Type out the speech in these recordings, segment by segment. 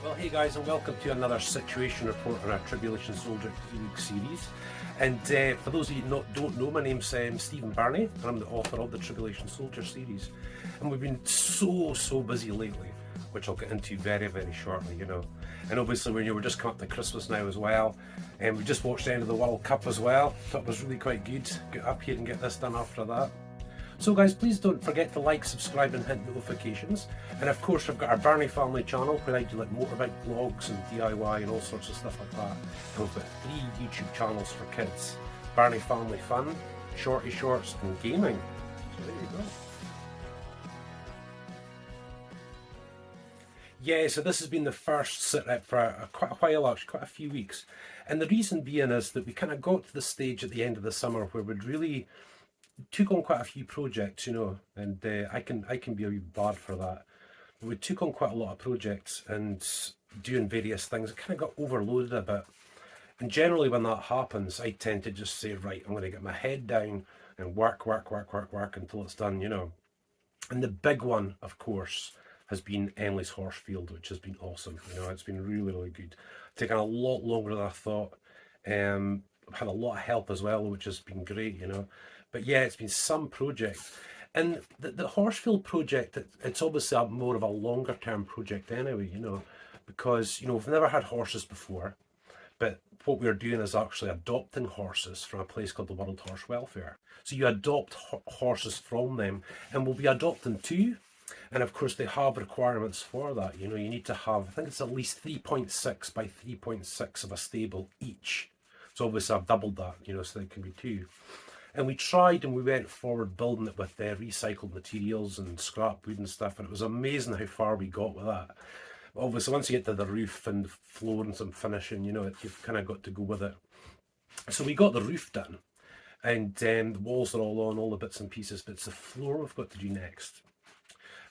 Well, hey guys, and welcome to another situation report on our Tribulation-ShareAlike series. And for those of you who don't know, my name's Stephen Birnie, and I'm the author of the Tribulation Soldier series. And we've been so busy lately, which I'll get into very shortly, you know. And obviously, we're just coming up to Christmas now as well, and we just watched the end of the World Cup as well. Thought it was really quite good. Get up here and get this done after that. So guys, please don't forget to like, subscribe and hit notifications. And of course, we've got our Birnie Family channel where I do like motorbike vlogs and DIY and all sorts of stuff like that. And we've got 3 YouTube channels for kids: Birnie Family Fun, Shorty Shorts and Gaming. So there you go. Yeah, so this has been the first Sitrep for quite a while, actually, quite a few weeks. And the reason being is that we kind of got to the stage at the end of the summer where we'd really took on quite a few projects, you know, and I can be a wee bad for that. But we took on quite a lot of projects and doing various things. It kind of got overloaded a bit. And generally when that happens, I tend to just say, right, I'm going to get my head down and work until it's done, you know. And the big one, of course, has been Emily's horse field, which has been awesome. You know, it's been really good. Taken a lot longer than I thought. I've had a lot of help as well, which has been great, you know. But yeah, it's been some project. And the Horsefield project, it's obviously more of a longer term project anyway, you know, because, you know, we've never had horses before, but what we're doing is actually adopting horses from a place called the World Horse Welfare. So you adopt horses from them, and we'll be adopting 2. And of course, they have requirements for that. You know, you need to have, I think it's at least 3.6 by 3.6 of a stable each. So obviously I've doubled that, you know, so there can be 2. And we tried and we went forward building it with recycled materials and scrap wood and stuff, and it was amazing how far we got with that. But obviously, once you get to the roof and the floor and some finishing, you know, you've kind of got to go with it. So we got the roof done, and the walls are all on, all the bits and pieces, but it's the floor we've got to do next.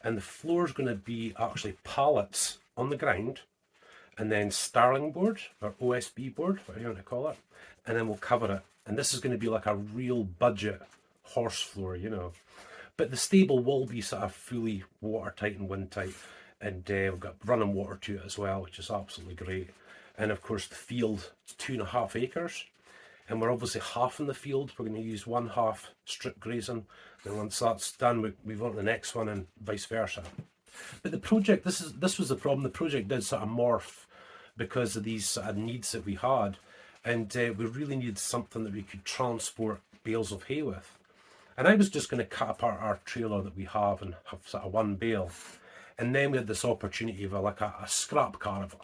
And the floor is going to be actually pallets on the ground, and then Starling board, or OSB board, whatever you want to call it, and then we'll cover it. And this is going to be like a real budget horse floor, you know. But the stable will be sort of fully watertight and windtight, and we've got running water to it as well, which is absolutely great. And of course the field is 2.5 acres, and we're obviously half in the field. We're going to use 1/2 strip grazing, and once that's done, we move on to the next one, and vice versa. But the project, this was the problem. The project did sort of morph because of these sort of needs that we had. And we really needed something that we could transport bales of hay with. And I was just going to cut apart our trailer that we have and have sort of 1 bale. And then we had this opportunity of like a scrap caravan,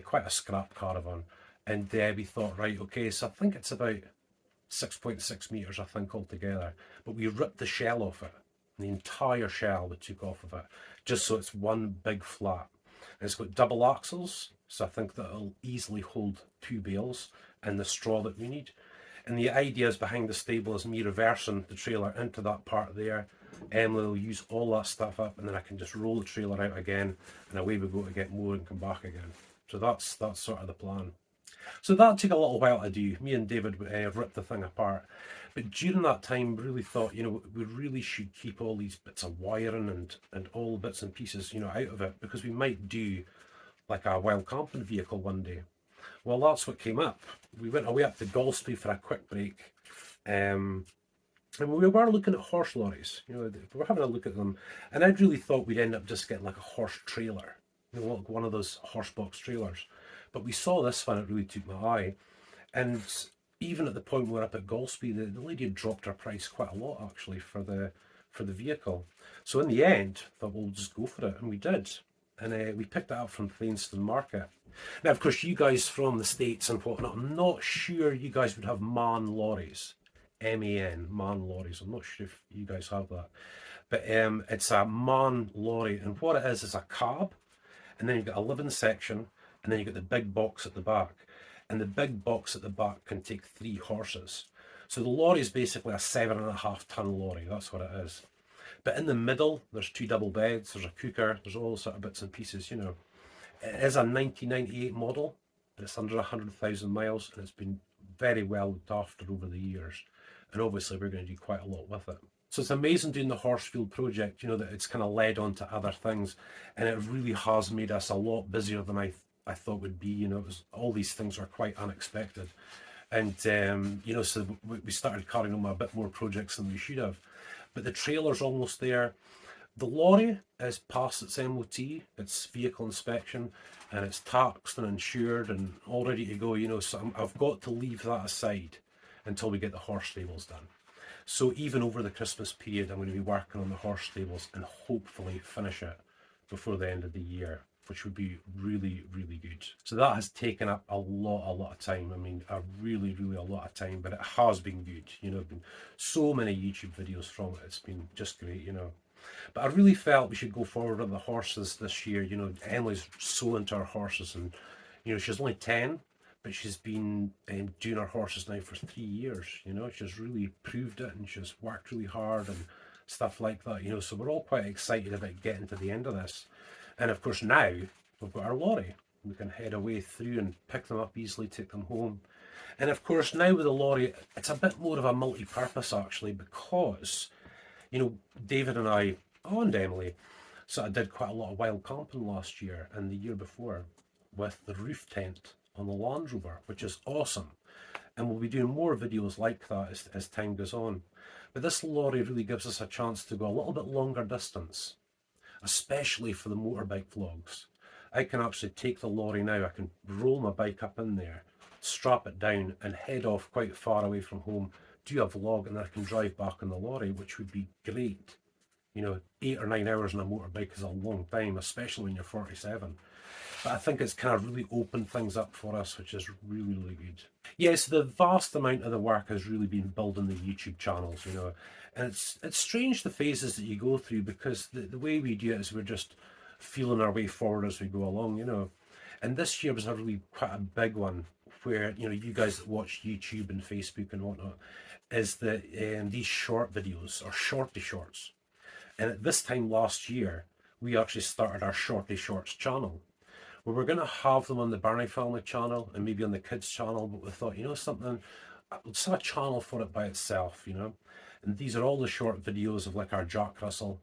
quite a scrap caravan. And we thought, right, okay, so I think it's about 6.6 metres, I think, altogether. But we ripped the shell off it, the entire shell we took off of it, just so it's one big flat. And it's got double axles, so I think that it'll easily hold 2 bales and the straw that we need. And the idea is behind the stable is me reversing the trailer into that part there. Emily will use all that stuff up, and then I can just roll the trailer out again, and away we go to get more and come back again. So that's sort of the plan. So that took a little while to do. Me and David ripped the thing apart. But during that time, we really thought, you know, we really should keep all these bits of wiring and all the bits and pieces, you know, out of it, because we might do like a wild camping vehicle one day. Well, that's what came up. We went away up to Galsby for a quick break, and we were looking at horse lorries. You know, we were having a look at them, and I really thought we'd end up just getting like a horse trailer, you know, like one of those horse box trailers. But we saw this one; it really took my eye, and even at the point we were up at Galsby, the lady had dropped her price quite a lot actually for the vehicle. So in the end, I thought we'll just go for it, and we did. And we picked it up from Plainston Market. Now, of course, you guys from the States and whatnot, I'm not sure you guys would have MAN lorries. M-A-N, MAN lorries. I'm not sure if you guys have that. But it's a MAN lorry, and what it is a cab, and then you've got a living section, and then you've got the big box at the back. And the big box at the back can take 3 horses. So the lorry is basically a 7.5 ton lorry. That's what it is. But in the middle, there's 2 double beds, there's a cooker, there's all sort of bits and pieces, you know. It is a 1998 model, but it's under 100,000 miles, and it's been very well looked after over the years. And obviously we're going to do quite a lot with it. So it's amazing doing the Horsefield project, you know, that it's kind of led on to other things, and it really has made us a lot busier than I thought would be. You know, it was, all these things are quite unexpected. And, you know, so we started carrying on a bit more projects than we should have. But the trailer's almost there. The lorry is past its MOT, its vehicle inspection, and it's taxed and insured and all ready to go, you know, so I've got to leave that aside until we get the horse stables done. So even over the Christmas period, I'm going to be working on the horse stables and hopefully finish it before the end of the year, which would be really, really good. So that has taken up a lot of time. I mean, really a lot of time, but it has been good. You know, been so many YouTube videos from it. It's been just great, you know. But I really felt we should go forward on the horses this year. You know, Emily's so into her horses, and you know, she's only 10, but she's been doing her horses now for 3 years. You know, she's really proved it, and she's worked really hard and stuff like that. You know, so we're all quite excited about getting to the end of this. And of course, now we've got our lorry. We can head away through and pick them up easily, take them home. And of course, now with the lorry, it's a bit more of a multi-purpose actually, because you know, David and I, and Emily, so I did quite a lot of wild camping last year and the year before with the roof tent on the Land Rover, which is awesome. And we'll be doing more videos like that as time goes on. But this lorry really gives us a chance to go a little bit longer distance, especially for the motorbike vlogs. I can actually take the lorry now, I can roll my bike up in there, strap it down and head off quite far away from home, do a vlog, and then I can drive back on the lorry, which would be great. You know, 8 or 9 hours on a motorbike is a long time, especially when you're 47. But I think it's kind of really opened things up for us, which is really good. Yes, the vast amount of the work has really been building the YouTube channels, you know. And it's strange the phases that you go through, because the way we do it is we're just feeling our way forward as we go along, you know. And this year was a really quite a big one, where, you know, you guys that watch YouTube and Facebook and whatnot, is that these short videos, or Shorty shorts. And at this time last year, we actually started our Shorty shorts channel. We were going to have them on the Birnie Family channel and maybe on the kids channel, but we thought, you know something, let's have a channel for it by itself, you know. And these are all the short videos of like our Jack Russell,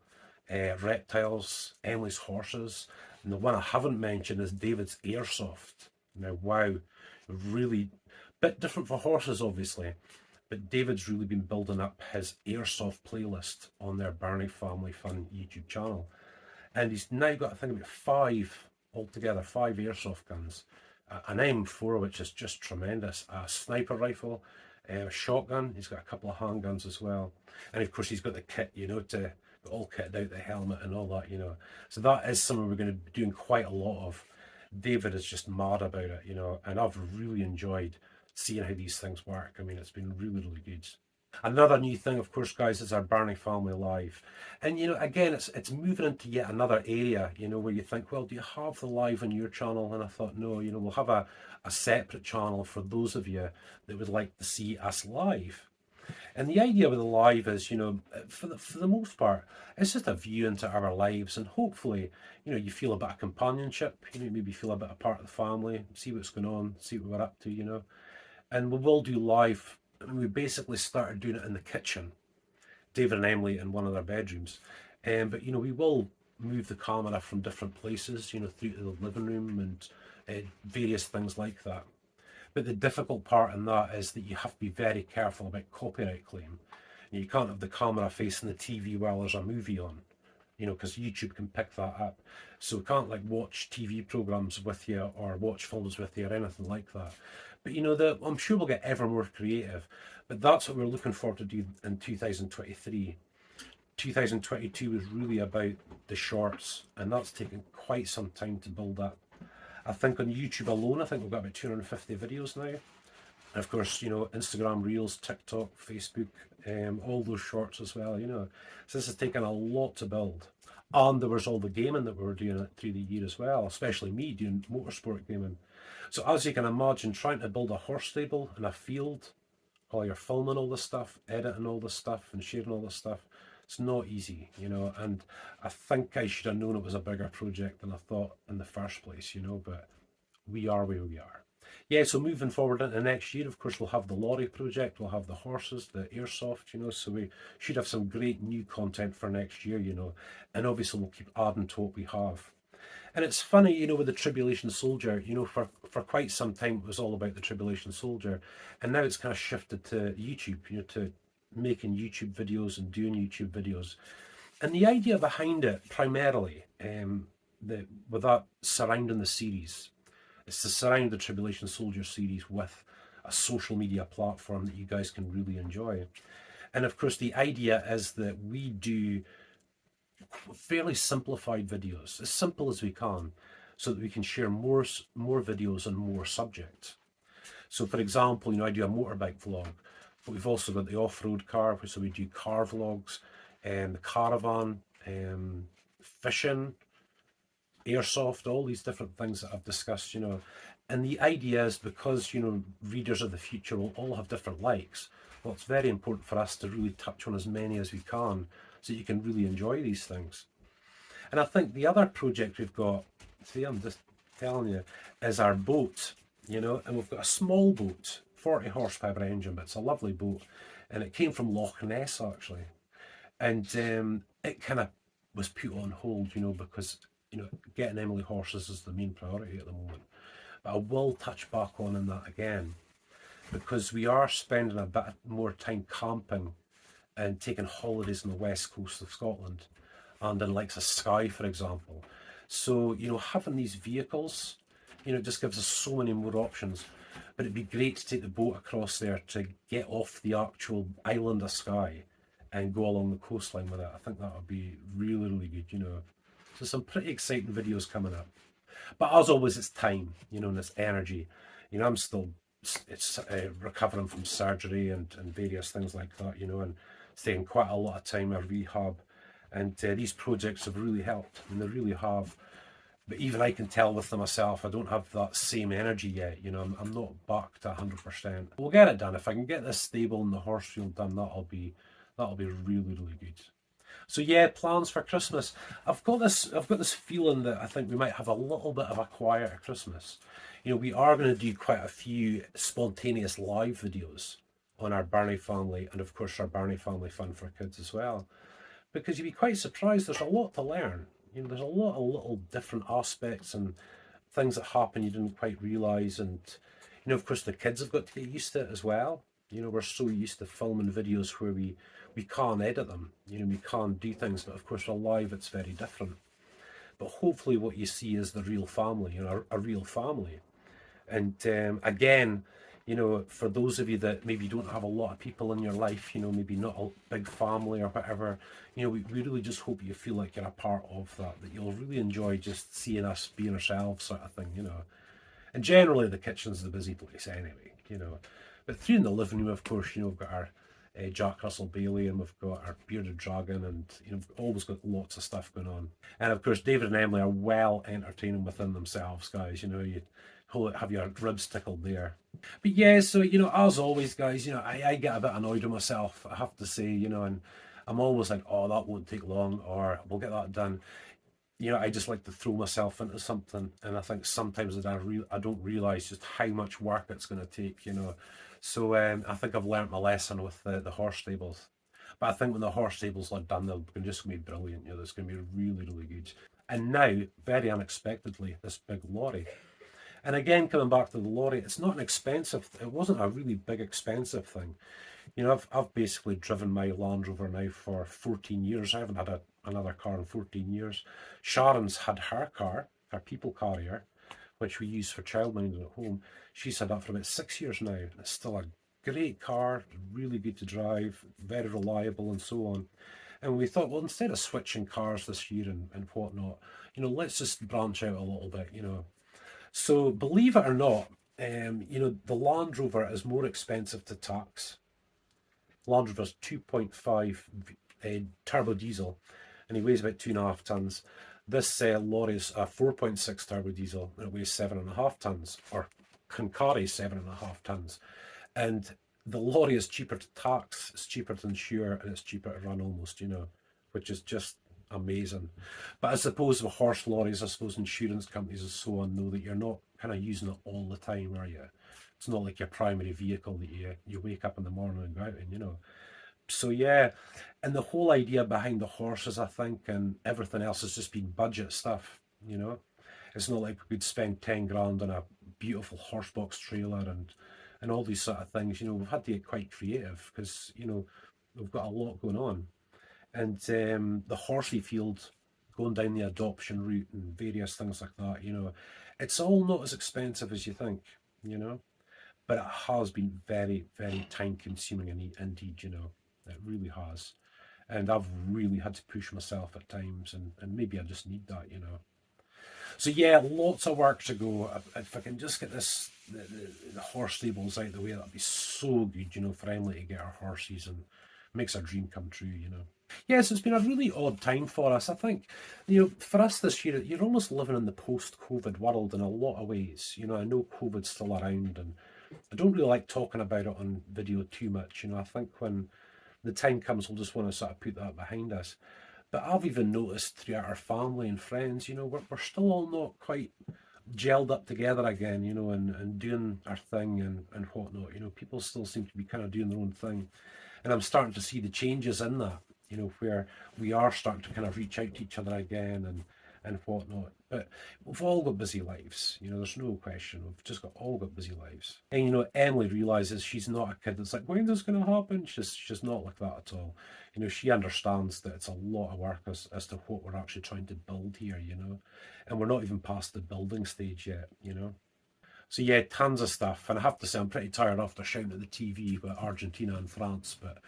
reptiles, Emily's horses, and the one I haven't mentioned is David's airsoft. Now, wow, really bit different for horses, obviously, but David's really been building up his airsoft playlist on their Birnie Family Fun YouTube channel, and he's now got, I think, about 5 altogether, 5 airsoft guns, an M4, which is just tremendous, a sniper rifle, a shotgun. He's got a couple of handguns as well, and of course he's got the kit, you know, to all kitted out, the helmet and all that, you know. So that is something we're going to be doing quite a lot of. David is just mad about it, you know, and I've really enjoyed seeing how these things work. I mean, it's been really good. Another new thing, of course, guys, is our Birnie Family Live. And, you know, again, it's moving into yet another area, you know, where you think, well, do you have the live on your channel? And I thought, no, you know, we'll have a separate channel for those of you that would like to see us live. And the idea with the live is, you know, for the most part, it's just a view into our lives, and hopefully, you know, you feel a bit of companionship, you know, maybe feel a bit a part of the family, see what's going on, see what we're up to, you know. And we will do live. I mean, we basically started doing it in the kitchen, David and Emily in one of their bedrooms. But, you know, we will move the camera from different places, you know, through to the living room and various things like that. But the difficult part in that is that you have to be very careful about copyright claim. You can't have the camera facing the TV while there's a movie on, you know, because YouTube can pick that up. So we can't like watch TV programs with you or watch films with you or anything like that. But you know, I'm sure we'll get ever more creative. But that's what we're looking forward to do in 2023. 2022 was really about the shorts, and that's taken quite some time to build up. I think on YouTube alone, I think we've got about 250 videos now. And of course, you know, Instagram Reels, TikTok, Facebook, all those shorts as well, you know. So this has taken a lot to build. And there was all the gaming that we were doing through the year as well, especially me doing motorsport gaming. So as you can imagine, trying to build a horse stable in a field while you're filming all this stuff, editing all this stuff and sharing all this stuff, it's not easy, you know. And I think I should have known it was a bigger project than I thought in the first place, you know, but we are where we are. Yeah, so moving forward into next year, of course, we'll have the Lorry project, we'll have the horses, the airsoft, you know, so we should have some great new content for next year, you know, and obviously we'll keep adding to what we have. And it's funny, you know, with the Tribulation Soldier, you know, for quite some time it was all about the Tribulation Soldier, and now it's kind of shifted to YouTube, you know, to making YouTube videos and doing YouTube videos. And the idea behind it, primarily, with that surrounding the series, is to surround the Tribulation Soldier series with a social media platform that you guys can really enjoy. And of course, the idea is that we do fairly simplified videos, as simple as we can, so that we can share more videos on more subjects. So for example, you know, I do a motorbike vlog, but we've also got the off-road car, so we do car vlogs, and the caravan, fishing, airsoft, all these different things that I've discussed, you know. And the idea is, because, you know, readers of the future will all have different likes, well, it's very important for us to really touch on as many as we can so you can really enjoy these things. And I think the other project we've got, see, I'm just telling you, is our boat, you know, and we've got a small boat, 40 horsepower engine, but it's a lovely boat, and it came from Loch Ness actually, and it kind of was put on hold, you know, because, you know, getting Emily horses is the main priority at the moment. But I will touch back on that again, because we are spending a bit more time camping and taking holidays on the west coast of Scotland, and in like Skye, for example. So, you know, having these vehicles, you know, it just gives us so many more options. But it'd be great to take the boat across there to get off the actual island of Skye and go along the coastline with it. I think that would be really, really good, you know. So some pretty exciting videos coming up. But as always, it's time, you know, and it's energy. You know, I'm still recovering from surgery and various things like that, you know, and it's taking quite a lot of time of rehab. And these projects have really helped, and they really have. But even I can tell with them myself, I don't have that same energy yet. You know, I'm not back to 100%. We'll get it done. If I can get this stable and the horse field done, that'll be really, really good. So yeah, plans for Christmas. I've got this feeling that I think we might have a little bit of a quieter Christmas. You know, we are going to do quite a few spontaneous live videos on our Birnie family, and of course our Birnie Family Fun for kids as well. Because you'd be quite surprised, there's a lot to learn. You know, there's a lot of little different aspects and things that happen you didn't quite realise. And, you know, of course the kids have got to get used to it as well. You know, we're so used to filming videos where we can't edit them, you know, we can't do things, but of course for live it's very different. But hopefully what you see is the real family, you know, a real family. And again, you know, for those of you that maybe don't have a lot of people in your life, you know, maybe not a big family or whatever, you know, we really just hope you feel like you're a part of that you'll really enjoy just seeing us being ourselves, sort of thing, you know. And generally the kitchen's the busy place anyway, you know. But through in the living room, of course, you know, we've got our Jack Russell Bailey, and we've got our bearded dragon, and, you know, we've always got lots of stuff going on. And of course David and Emily are well entertaining within themselves, guys. You know, you have your ribs tickled there. But yeah, so, you know, as always, guys, you know, I get a bit annoyed with myself, I have to say, you know, and I'm always like, oh, that won't take long, or we'll get that done. You know, I just like to throw myself into something, and I think sometimes that I don't realise just how much work it's going to take, you know. So I think I've learnt my lesson with the horse stables. But I think when the horse stables are done, they're just going to be brilliant. You know, it's going to be really, really good. And now, very unexpectedly, this big lorry. And again, coming back to the lorry, it's not an expensive, it wasn't a really big expensive thing. You know, I've basically driven my Land Rover now for 14 years. I haven't had another car in 14 years. Sharon's had her car, her people carrier, which we use for childminding at home. She's had that for about 6 years now. It's still a great car, really good to drive, very reliable and so on. And we thought, well, instead of switching cars this year and whatnot, you know, let's just branch out a little bit, you know. So believe it or not, you know, the Land Rover is more expensive to tax. Land Rover's 2.5 turbo diesel, and he weighs about 2.5 tons. This lorry's a 4.6 turbo diesel, and it weighs 7.5 tons, or can carry 7.5 tons. And the lorry is cheaper to tax, it's cheaper to insure, and it's cheaper to run almost, you know, which is just amazing. But I suppose with horse lorries, I suppose insurance companies and so on know that you're not kind of using it all the time, are you? It's not like your primary vehicle that you wake up in the morning and go out in, you know. So yeah, and the whole idea behind the horses, I think, and everything else has just been budget stuff, you know. It's not like we could spend 10 grand on a beautiful horse box trailer and all these sort of things. You know, we've had to get quite creative because, you know, we've got a lot going on. And the horsey field, going down the adoption route and various things like that, you know, it's all not as expensive as you think, you know, but it has been very, very time consuming indeed, you know, it really has. And I've really had to push myself at times, and maybe I just need that, you know. So yeah, lots of work to go. If I can just get the horse stables out of the way, that'd be so good, you know, for Emily to get her horses, and makes her dream come true, you know. Yes, it's been a really odd time for us. I think, you know, for us this year, you're almost living in the post-COVID world in a lot of ways. You know, I know COVID's still around, and I don't really like talking about it on video too much. You know, I think when the time comes, we'll just want to sort of put that behind us. But I've even noticed throughout our family and friends, you know, we're still all not quite gelled up together again, you know, and doing our thing and whatnot. You know, people still seem to be kind of doing their own thing. And I'm starting to see the changes in that, you know, where we are starting to kind of reach out to each other again and whatnot. But we've all got busy lives, you know, there's no question. We've just all got busy lives. And, you know, Emily realises she's not a kid that's like, when's this going to happen? She's not like that at all. You know, she understands that it's a lot of work as to what we're actually trying to build here, you know. And we're not even past the building stage yet, you know. So yeah, tons of stuff. And I have to say, I'm pretty tired after shouting at the TV with Argentina and France, but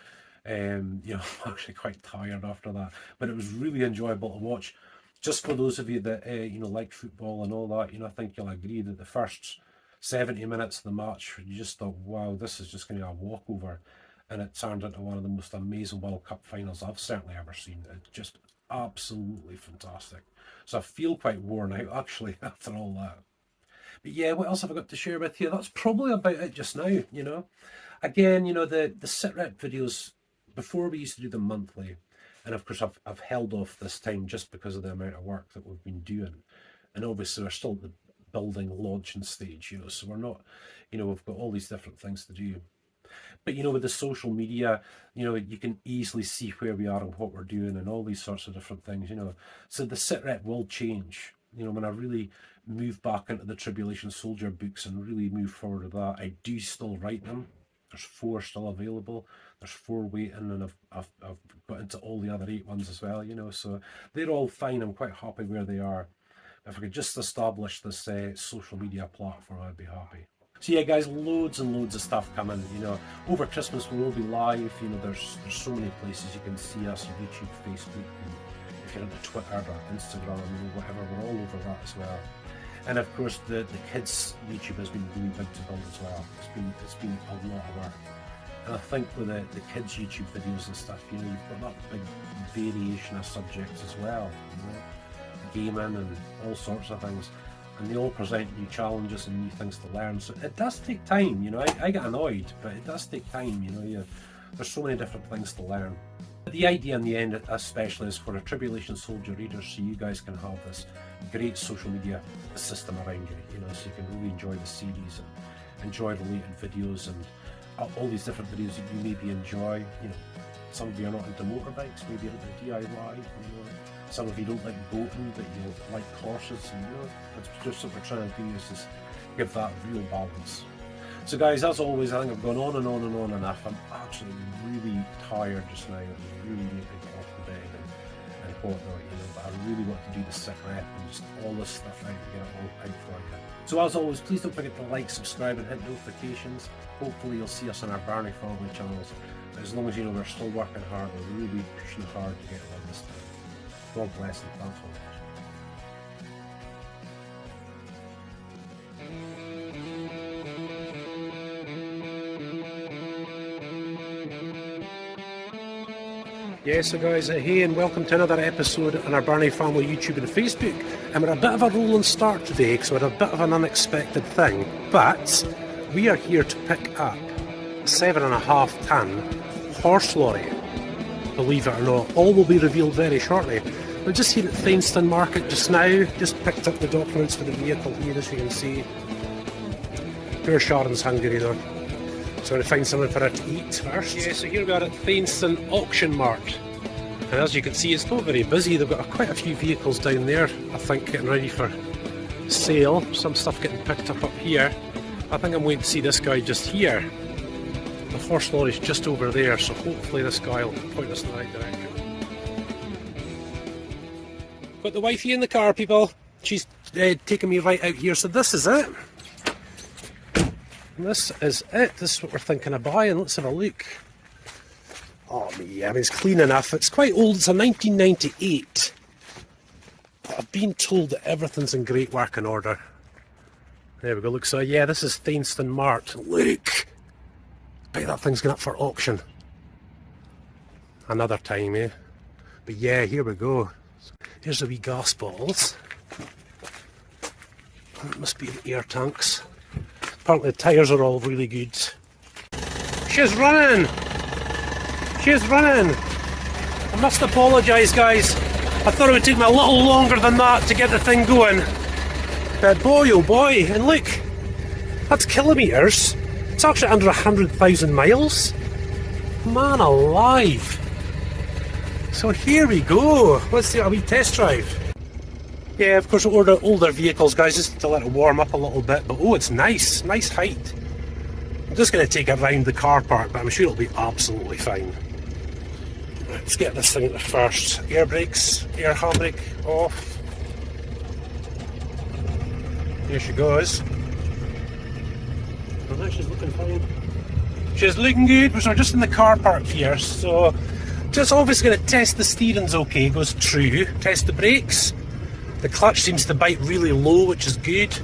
you know, I'm actually quite tired after that. But it was really enjoyable to watch. Just for those of you that you know, like football and all that, you know, I think you'll agree that the first 70 minutes of the match, you just thought, wow, this is just going to be a walkover. And it turned into one of the most amazing World Cup finals I've certainly ever seen. It's just absolutely fantastic. So I feel quite worn out actually after all that. But yeah, what else have I got to share with you? That's probably about it just now, you know. Again, you know, the Sitrep videos, before we used to do them monthly, and of course I've held off this time just because of the amount of work that we've been doing. And obviously we're still at the building launching stage, you know, so we're not, you know, we've got all these different things to do. But, you know, with the social media, you know, you can easily see where we are and what we're doing and all these sorts of different things, you know. So the Sitrep will change. You know, when I really move back into the Tribulation Soldier books and really move forward with that, I do still write them. There's 4 still available. There's 4 waiting, and I've got into all the other 8 ones as well, you know. So they're all fine. I'm quite happy where they are. If I could just establish this social media platform, I'd be happy. So yeah, guys, loads and loads of stuff coming. You know, over Christmas we will be live. You know, there's so many places you can see us: YouTube, Facebook, and if you're into Twitter or Instagram, you know, whatever, we're all over that as well. And of course, the kids' YouTube has been really big to build as well. It's been a lot of work. And I think with the kids' YouTube videos and stuff, you know, you've got that big variation of subjects as well. You know, gaming and all sorts of things. And they all present new challenges and new things to learn. So it does take time, you know. I get annoyed, but it does take time, you know. There's so many different things to learn. But the idea in the end, especially, is for a Tribulation Soldier readers, so you guys can have this great social media system around you, you know, so you can really enjoy the series and enjoy related videos and all these different videos that you maybe enjoy. You know, some of you are not into motorbikes, maybe you're into DIY, you know. Some of you don't like boating, but you like horses, and you know, that's just what we're trying to do, is just give that real balance. So guys, as always, I think I've gone on and on and on enough. I'm actually really tired just now. I really need to get off the bed and whatnot, you know, but I really want to do the Sitrep and just all this stuff out and get it all out for you. So as always, please don't forget to like, subscribe and hit notifications. Hopefully you'll see us on our Birnie Family channels. As long as you know we're still working hard, we're really pushing hard to get it on this time. God bless and thanks so much. Yeah, so guys, hey, and welcome to another episode on our Birnie Family YouTube and Facebook. And we're a bit of a rolling start today because we're a bit of an unexpected thing, but we are here to pick up a 7.5 ton horse lorry. Believe it or not, all will be revealed very shortly. We're just here at Fainston Market just now. Just picked up the documents for the vehicle here, as you can see. Poor Sharon's hungry though. So I'm going to find something for her to eat first. Yeah, so here we are at Fainston Auction Mart. And as you can see, it's not very busy. They've got quite a few vehicles down there, I think, getting ready for sale. Some stuff getting picked up here. I think I'm waiting to see this guy just here. The horse lorry's just over there, so hopefully this guy will point us in the right direction. Got the wifey in the car, people. She's taking me right out here, so this is it. This is it. This is what we're thinking of buying. Let's have a look. Oh, yeah, I mean, it's clean enough. It's quite old. It's a 1998. But I've been told that everything's in great working order. There we go. Look, so yeah, this is Fainston Mart. Look! I bet that thing's going up for auction. Another time, eh? But yeah, here we go. Here's the wee gas bottles. That must be the air tanks. Apparently the tyres are all really good. She's running! She's running! I must apologise, guys. I thought it would take me a little longer than that to get the thing going. But boy oh boy, and look, that's kilometres. It's actually under 100,000 miles. Man alive! So here we go. Let's do a wee test drive. Yeah, of course, older vehicles, guys, just to let it warm up a little bit. But oh, it's nice. Nice height. I'm just going to take it round the car park, but I'm sure it'll be absolutely fine. Let's get this thing first. Air brakes, air handbrake off. Here she goes. Oh, she's looking fine. She's looking good, so we're just in the car park here, so just obviously going to test the steering's okay, goes true. Test the brakes. The clutch seems to bite really low, which is good.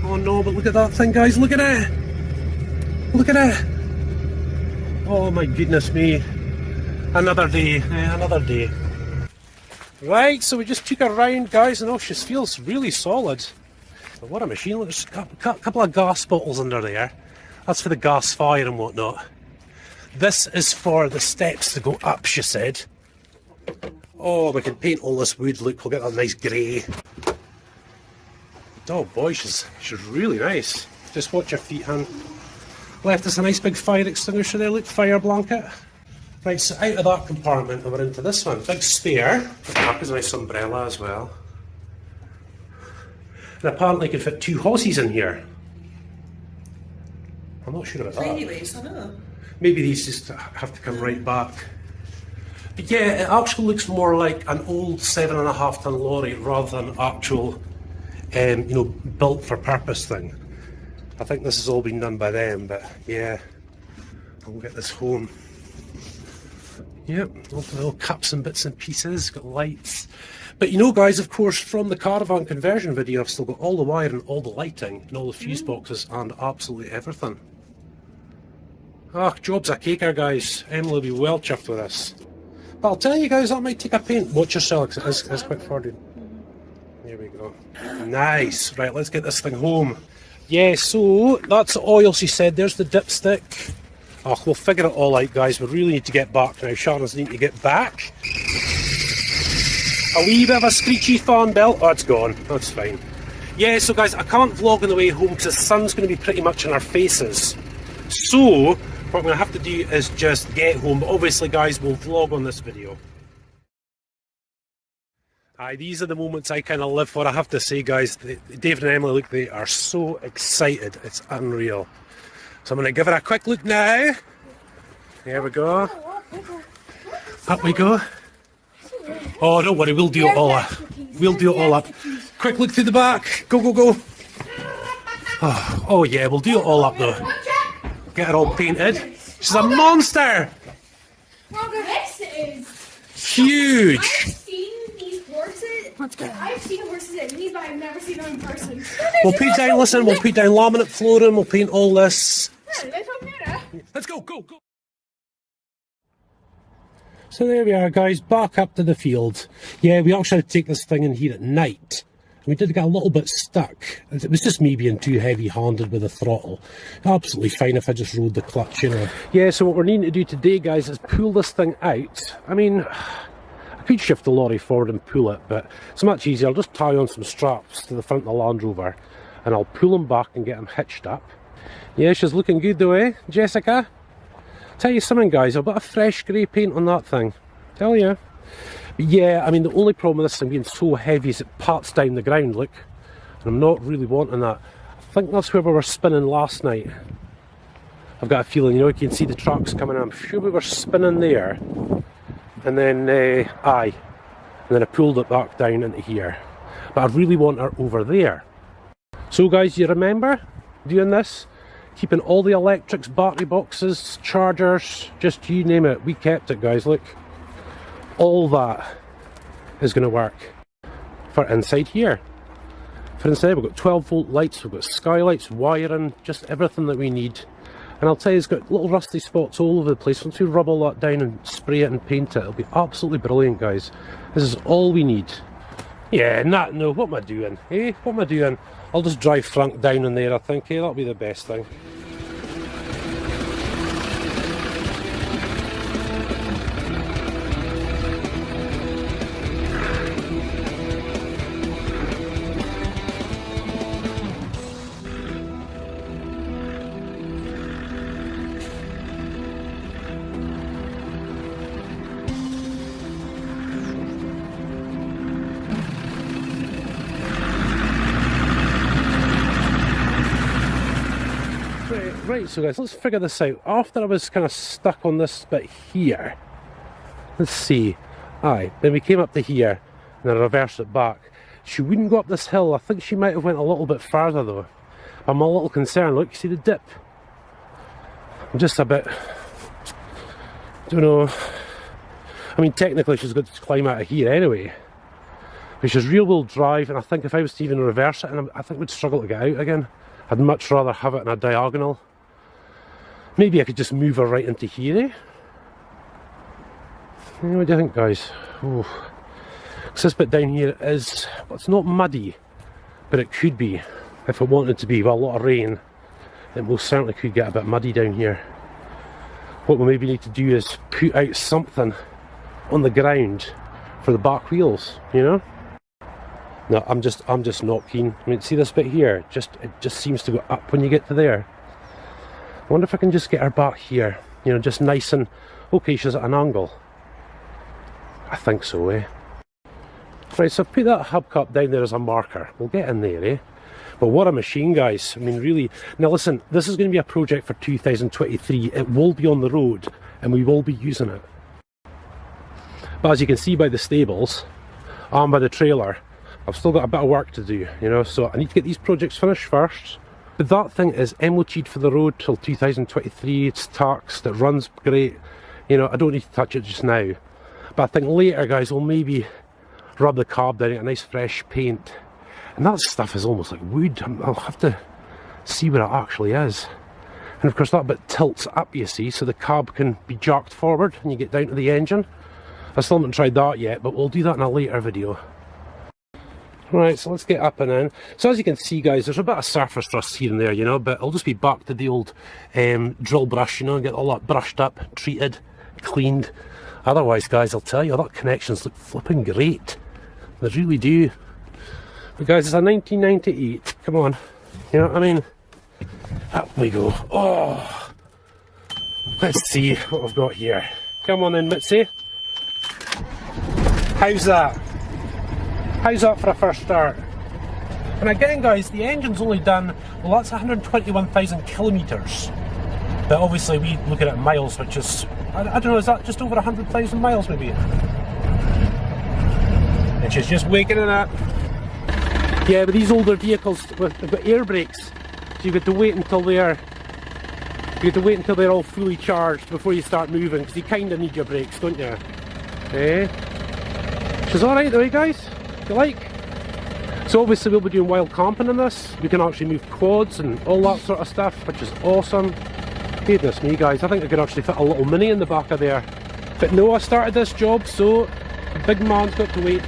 Oh no, but look at that thing, guys, look at it! Look at it! Oh my goodness me. Another day, another day. Right, so we just took her round, guys, and oh, she feels really solid. But what a machine. Look, there's a couple of gas bottles under there. That's for the gas fire and whatnot. This is for the steps to go up, she said. Oh, we can paint all this wood. Look, we'll get that nice grey. Oh boy, she's really nice. Just watch your feet, hun. Left us a nice big fire extinguisher there, look, fire blanket. Right, so out of that compartment and we're into this one. Big spare. There's a nice umbrella as well. And apparently you can fit 2 horses in here. I'm not sure about that. Anyways, I know. Maybe these just have to come right back. But yeah, it actually looks more like an old 7.5 ton lorry rather than actual, you know, built for purpose thing. I think this has all been done by them, but yeah, I'll get this home. Yep, all the little cups and bits and pieces, got lights. But you know, guys, of course, from the caravan conversion video, I've still got all the wiring, all the lighting, and all the fuse boxes, and absolutely everything. Ah, job's a caker, guys. Emily will be well chuffed with this. But I'll tell you guys, that might take a paint. Watch yourself, because it is quite forward. There we go. Nice. Right, let's get this thing home. Yeah, so that's the oil, she said. There's the dipstick. Oh, we'll figure it all out, guys. We really need to get back now. Sharon's need to get back. A wee bit of a screechy fan belt. Oh, it's gone. That's fine. Yeah, so guys, I can't vlog on the way home because the sun's going to be pretty much in our faces. So what I'm going to have to do is just get home. But obviously, guys, we'll vlog on this video. Aye, these are the moments I kind of live for, I have to say, guys. David and Emily, look, they are so excited. It's unreal. So I'm going to give it a quick look now. There we go. Up we go. Oh, don't worry, we'll do it all up. We'll do it all up. Quick look through the back. Go, go, go. Oh yeah, we'll do it all up though. Get her all painted. She's a monster! Yes, it is. Huge! I've seen these horses. I've seen horses in these, but I've never seen them in person. We'll paint down, listen, we'll paint down laminate flooring, we'll paint all this. Let's go, go, go! So there we are, guys, back up to the field. Yeah, we actually had to take this thing in here at night. We did get a little bit stuck. It was just me being too heavy-handed with the throttle. Absolutely fine if I just rode the clutch, you know. Yeah, so what we're needing to do today, guys, is pull this thing out. I mean, I could shift the lorry forward and pull it, but it's much easier. I'll just tie on some straps to the front of the Land Rover, and I'll pull them back and get them hitched up. Yeah, she's looking good though, eh, Jessica? Tell you something, guys, a bit of fresh grey paint on that thing. Tell you. But yeah, I mean, the only problem with this thing being so heavy is it parts down the ground, look. And I'm not really wanting that. I think that's where we were spinning last night. I've got a feeling, you know, you can see the trucks coming in. I'm sure we were spinning there. And then, and then I pulled it back down into here. But I really want her over there. So guys, you remember doing this? Keeping all the electrics, battery boxes, chargers, just you name it. We kept it, guys, look. All that is going to work for inside here. For inside, we've got 12-volt lights, we've got skylights, wiring, just everything that we need. And I'll tell you, it's got little rusty spots all over the place. Once we rub all that down and spray it and paint it, it'll be absolutely brilliant, guys. This is all we need. Yeah, no, what am I doing? Eh? What am I doing? I'll just drive Frank down in there, I think. Eh? That'll be the best thing. Right, so guys, let's figure this out. After I was kind of stuck on this bit here, let's see, then we came up to here, and then I reversed it back. She wouldn't go up this hill. I think she might have went a little bit farther though. I'm a little concerned. Look, you see the dip? I'm just a bit, don't know. I mean, technically she's got to climb out of here anyway. But she's rear wheel drive, and I think if I was to even reverse it, I think we'd struggle to get out again. I'd much rather have it in a diagonal. Maybe I could just move her right into here, eh? What do you think, guys? Oh. Because this bit down here is, well, it's not muddy, but it could be if it wanted to be. Well, a lot of rain, it most certainly could get a bit muddy down here. What we maybe need to do is put out something on the ground for the back wheels, you know? No, I'm just not keen. I mean, see this bit here? It just seems to go up when you get to there. I wonder if I can just get her back here, you know, just nice and, okay, she's at an angle. I think so, eh? Right, so I've put that hubcap down there as a marker. We'll get in there, eh? But what a machine, guys. I mean, really. Now listen, this is going to be a project for 2023. It will be on the road, and we will be using it. But as you can see by the stables, and by the trailer, I've still got a bit of work to do, you know, so I need to get these projects finished first. But that thing is MOT'd for the road till 2023, it's taxed, it runs great, you know, I don't need to touch it just now. But I think later, guys, we'll maybe rub the carb down, get a nice fresh paint. And that stuff is almost like wood. I'll have to see what it actually is. And of course that bit tilts up, you see, so the carb can be jerked forward when you get down to the engine. I still haven't tried that yet, but we'll do that in a later video. Right, so let's get up and in. So as you can see, guys, there's a bit of surface rust here and there, you know, but I'll just be back to the old drill brush, you know, and get all that brushed up, treated, cleaned. Otherwise, guys, I'll tell you, all that connections look flipping great. They really do. But guys, it's a 1998. Come on. You know what I mean? Up we go. Oh! Let's see what we've got here. Come on then, Mitzi. How's that? How's that for a first start? And again, guys, the engine's only done, well, that's 121,000 kilometres. But obviously we look at it in miles, which is, I don't know, is that just over 100,000 miles maybe? And she's just waking it up. Yeah, but these older vehicles, they've got air brakes, so you've got to wait until they're all fully charged before you start moving, because you kind of need your brakes, don't you? Eh? She's alright though, guys? You like? So obviously we'll be doing wild camping in this. We can actually move quads and all that sort of stuff, which is awesome. Goodness me, guys, I think I could actually fit a little mini in the back of there. But no, I started this job, so the big man's got to wait.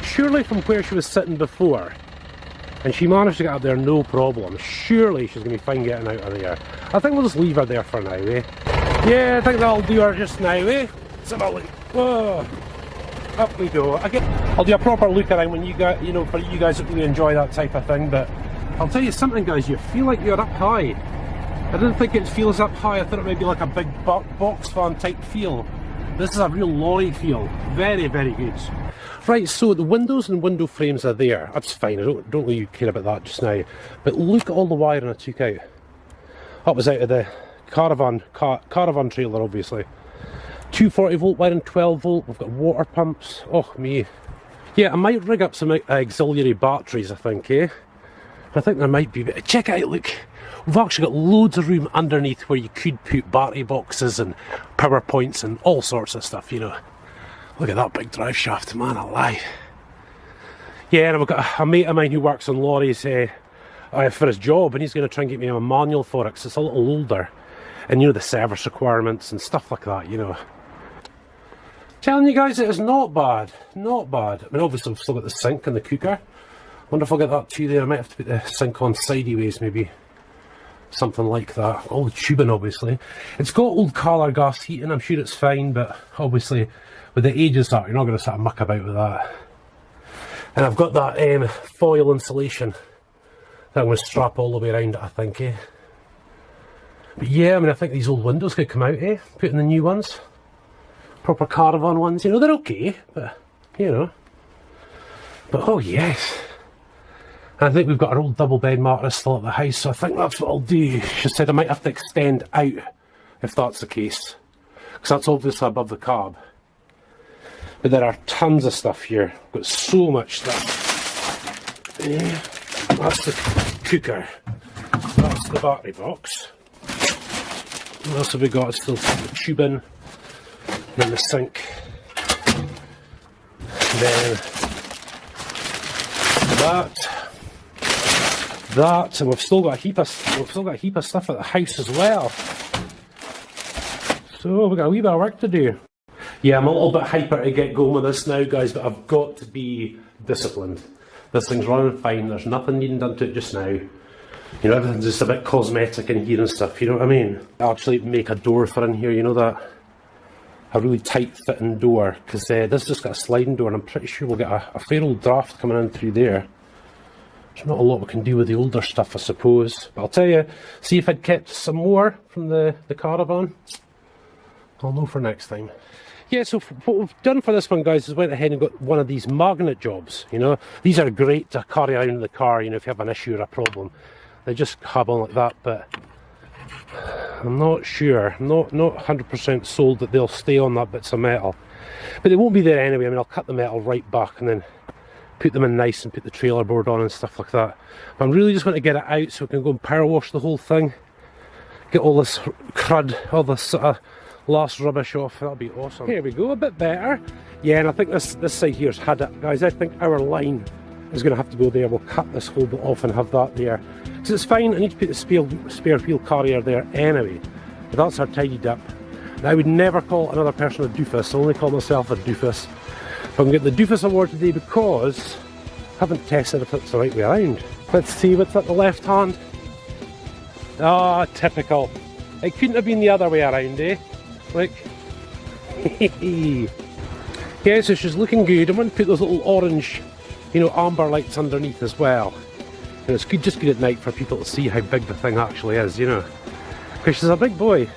surely from where she was sitting before, and she managed to get up there no problem, surely she's going to be fine getting out of there. I think we'll just leave her there for now, eh? Yeah, I think that'll do her just now, eh? Let's have a look. Whoa. Up we go. I'll do a proper look around when you guys, you know, for you guys that really enjoy that type of thing, but I'll tell you something, guys, you feel like you're up high. I didn't think it feels up high. I thought it might be like a big box fan type feel. This is a real lorry feel. Very, very good. Right, so the windows and window frames are there. That's fine. I don't really care about that just now. But look at all the wiring I took out. That was out of the caravan trailer, obviously. 240 volt wiring, 12 volt. We've got water pumps. Oh me. Yeah, I might rig up some auxiliary batteries, I think, eh? I think there might be. But check it out, look. We've actually got loads of room underneath where you could put battery boxes and power points and all sorts of stuff, you know. Look at that big drive shaft, man alive. Yeah, and we've got a mate of mine who works on lorries for his job, and he's going to try and get me a manual for it because it's a little older. And you know, the service requirements and stuff like that, you know. Telling you guys, it is not bad. Not bad. I mean, obviously we've still got the sink and the cooker. Wonder if I'll get that too there. I might have to put the sink on sideways, maybe. Something like that. All the tubing, obviously. It's got old Carler gas heating, I'm sure it's fine, but obviously with the ages that, you're not going to sort of muck about with that. And I've got that foil insulation that I'm going to strap all the way around it, I think, eh? But yeah, I mean, I think these old windows could come out, eh? Put in the new ones. Proper caravan ones, you know, they're okay, but, you know. But, oh yes. I think we've got our old double bed mattress still at the house, so I think that's what I'll do. She said I might have to extend out, if that's the case. Because that's obviously above the cab. But there are tons of stuff here. We've got so much stuff. Yeah. That's the cooker. That's the battery box. What else have we got? Still the tubing. Then the sink. Then that, and we've still got a heap of stuff at the house as well. So we've got a wee bit of work to do. Yeah, I'm a little bit hyper to get going with this now, guys, but I've got to be disciplined. This thing's running fine. There's nothing needing done to it just now. You know, everything's just a bit cosmetic in here and stuff. You know what I mean? I'll actually make a door for in here. You know that. A really tight fitting door, because this just got a sliding door, and I'm pretty sure we'll get a fair old draft coming in through there. There's not a lot we can do with the older stuff, I suppose. But I'll tell you, see if I'd kept some more from the caravan. I'll know for next time. Yeah, so what we've done for this one, guys, is went ahead and got one of these magnet jobs, you know. These are great to carry around in the car, you know, if you have an issue or a problem. They just hab on like that, but I'm not sure. I'm not 100% sold that they'll stay on that bits of metal. But they won't be there anyway. I mean, I'll cut the metal right back and then put them in nice and put the trailer board on and stuff like that. But I'm really just going to get it out so we can go and power wash the whole thing. Get all this crud, all this sort of last rubbish off. That'll be awesome. Here we go, a bit better. Yeah, and I think this side here's had it. Guys, I think our line is going to have to go there. We'll cut this whole bit off and have that there. Because it's fine, I need to put the spare wheel carrier there anyway. But that's our tidied up. Now, I would never call another person a doofus. I only call myself a doofus. But I'm getting the doofus award today because I haven't tested if it's the right way around. Let's see what's at the left hand. Ah, typical. It couldn't have been the other way around, eh? Like, yeah, so she's looking good. I'm going to put those little orange, you know, amber lights underneath as well. And it's good, just good at night for people to see how big the thing actually is, you know. Because she's a big boy.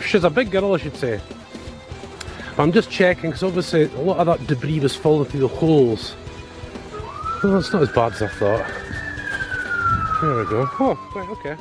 She's a big girl, I should say. I'm just checking, because obviously a lot of that debris was falling through the holes. Well, it's not as bad as I thought. There we go. Oh, right, okay.